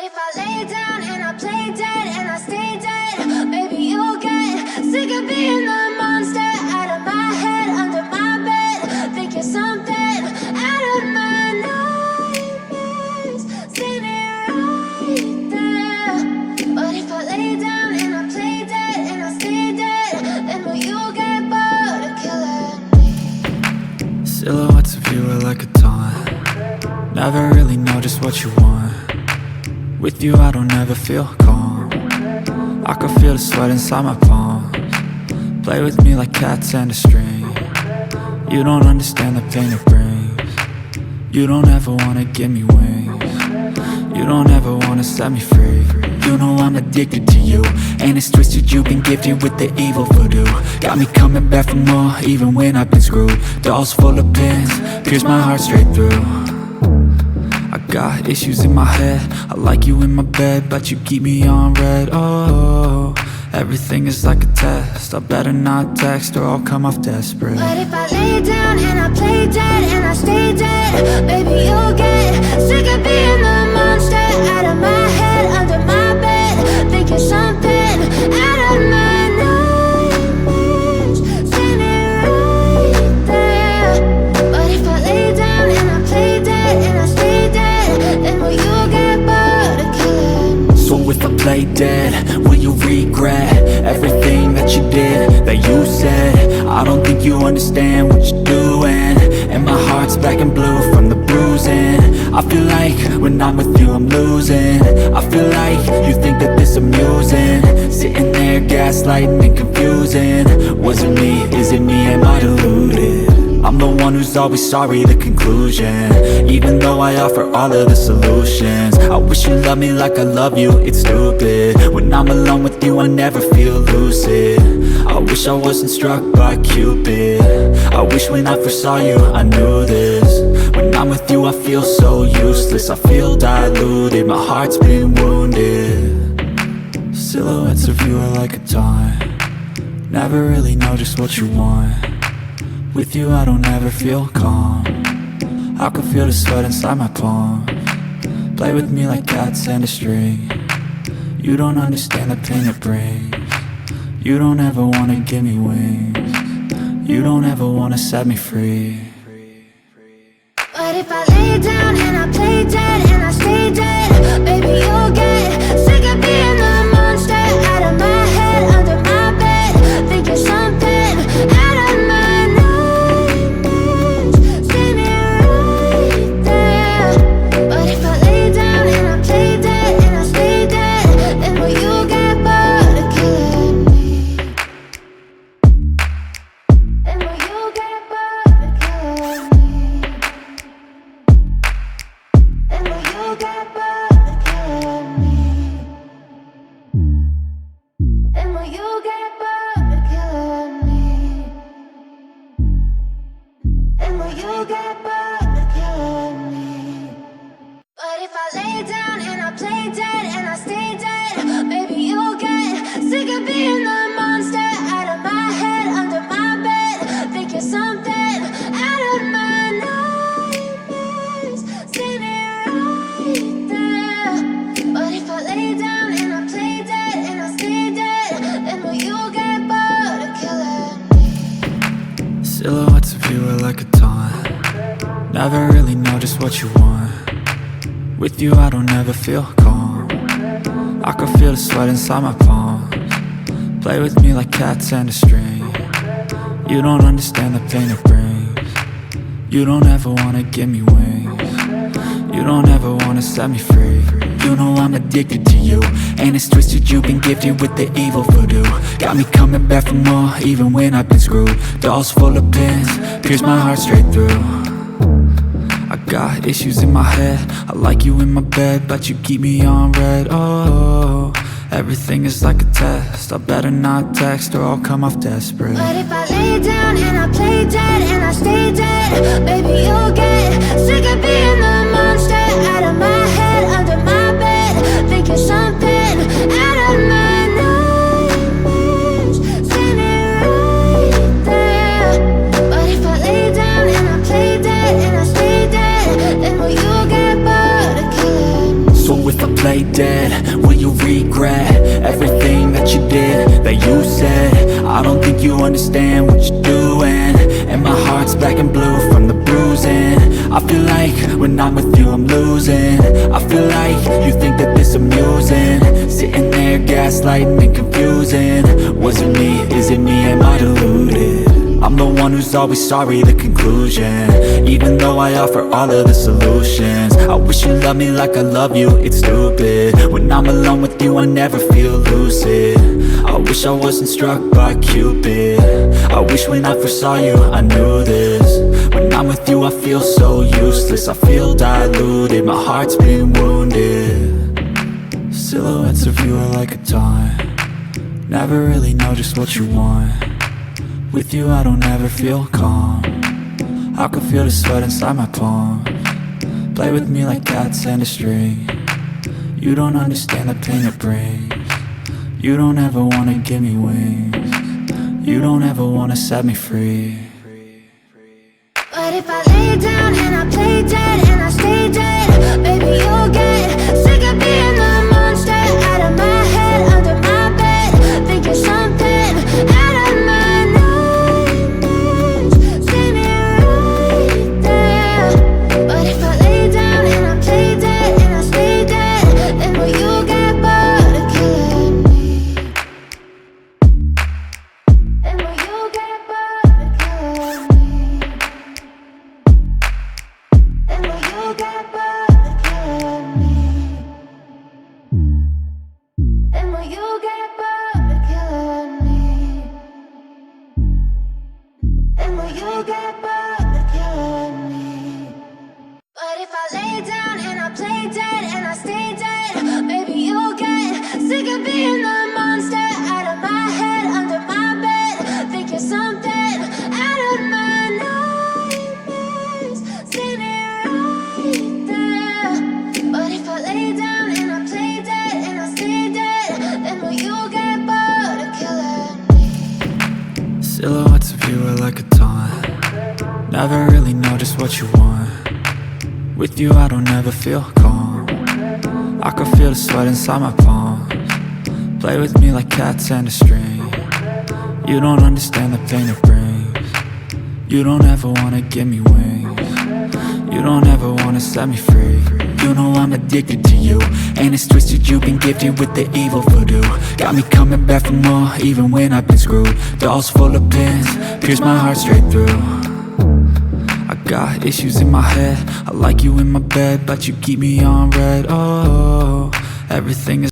if I lay down and I play dead and I stay dead? Maybe you'll get sick of being the monster out of my head, under my bed. Think you're something out of my nightmares, standing right there. But if I lay down and I play dead and I stay dead, then will you get bored of killing me? Silhouettes of you are like a taunt. Never really know just what you want. With you I don't ever feel calm. I can feel the sweat inside my palms. Play with me like cats and a string. You don't understand the pain it brings. You don't ever wanna give me wings. You don't ever wanna set me free. You know I'm addicted to you, and it's twisted, you've been gifted with the evil voodoo. Got me coming back for more, even when I've been screwed. Dolls full of pins, pierce my heart straight through. I got issues in my head, I like you in my bed, but you keep me on red. Oh, everything is like a test, I better not text or I'll come off desperate. But if I lay down and I play dead and I stay dead, baby you'll get sick of being the monster out of my head, under my bed. Think you're something out of my nightmares, standing right there. But if I lay down and I play dead and I stay dead, then will you get bored of killing me? So if I play dead, will you regret everything that you did, that you said? I don't think you understand what you're doing, and my heart's black and blue from the bruising. I feel like when I'm with you I'm losing. I feel like you think that this amusing, sitting there gaslighting and confusing. Was it me? Is it me? Am I deluded? I'm the one who's always sorry, the conclusion, even though I offer all of the solutions. I wish you loved me like I love you, it's stupid. When I'm alone with you I never feel lucid. I wish I wasn't struck by Cupid. I wish when I first saw you I knew this. When I'm with you I feel so useless, I feel diluted, my heart's been wounded. Silhouettes of you are like a taunt. Never really know just what you want. With you I don't ever feel calm. I can feel the sweat inside my palms. Play with me like cats and a string. You don't understand the pain it brings. You don't ever wanna give me wings. You don't ever wanna set me free. But if I lay down and I play dead and I stay dead, baby you'll get sick of being the monster out of my head, under my bed. Think you're something out of my nightmares, standing right there. But if I lay down and I play dead and I stay dead, then will you get bored of killing me? Then will you get bored of killing me? Then will you get bored of killing me? Then will you get bored of killing me? Then will you get bored of killing me? But if I lay down and I play dead and I stay dead, baby you'll get sick of being the monster out of my head, under my bed. Think you're something out of my nightmares, standing right there. But if I lay down and I play dead and I stay dead, then will you get bored of killing me? Silhouettes of you are like a taunt. Never really know just what you want. With you I don't ever feel calm. I can feel the sweat inside my palms. Play with me like cats and a string. You don't understand the pain it brings. You don't ever wanna give me wings. You don't ever wanna set me free. You know I'm addicted to you, and it's twisted, you've been gifted with the evil voodoo. Got me coming back for more, even when I've been screwed. Dolls full of pins, pierce my heart straight through. I got issues in my head, I like you in my bed, but you keep me on red. Oh, everything is like a test, I better not text or I'll come off desperate. But if I lay down and I play dead and I stay dead, baby you'll get sick of being the monster out of my head, under my bed. Think you're something out of my nightmares, standing right there. But if I lay down and I play dead and I stay dead, then will you get bored of killing me? So if I play dead? Will you regret everything that you did, that you said? I don't think you understand what you're doing, and my heart's black and blue from the bruising. I feel like when I'm with you I'm losing. I feel like you think that this amusing, sitting there gaslighting and confusing. Was it me? Is it me? Am I deluded? I'm the one who's always sorry, the conclusion, even though I offer all of the solutions. I wish you loved me like I love you, it's stupid. When I'm alone with you I never feel lucid. I wish I wasn't struck by Cupid. I wish when I first saw you I knew this. When I'm with you I feel so useless, I feel diluted, my heart's been wounded. Silhouettes of you are like a taunt, never really know just what you want. With you I don't ever feel calm, I can feel the sweat inside my palms. Play with me like cats and a string. You don't understand the pain it brings. You don't ever wanna give me wings. You don't ever wanna set me free. But if I lay down and I play dead and I stay dead, baby you'll get sick of being the monster out of my head, under my bed, thinking something out of my nightmares. See me right there. But if I lay down and I play dead and I stay dead, then will you get bored of killing me? Then will you get bored of killing me? And will you get bored of killing me? And will you get bored of killing me? And will you get bored of killing me? But if I lay down and I play dead and I stay dead, baby you'll get sick of being the monster out of my head, under my bed, thinking something out of my nightmares. See me right there. But if I lay down and I play dead and I stay dead, then will you get bored of killing me? Silhouettes of you are like a taunt, never really know just what you want. With you I don't ever feel calm, I can feel the sweat inside my palms. Play with me like cats and a string. You don't understand the pain it brings. You don't ever wanna give me wings. You don't ever wanna set me free. You know I'm addicted to you, and it's twisted, you've been gifted with the evil voodoo. Got me coming back for more, even when I've been screwed. Dolls full of pins, pierce my heart straight through. I got issues in my head, I like you in my bed, but you keep me on red. Oh, everything is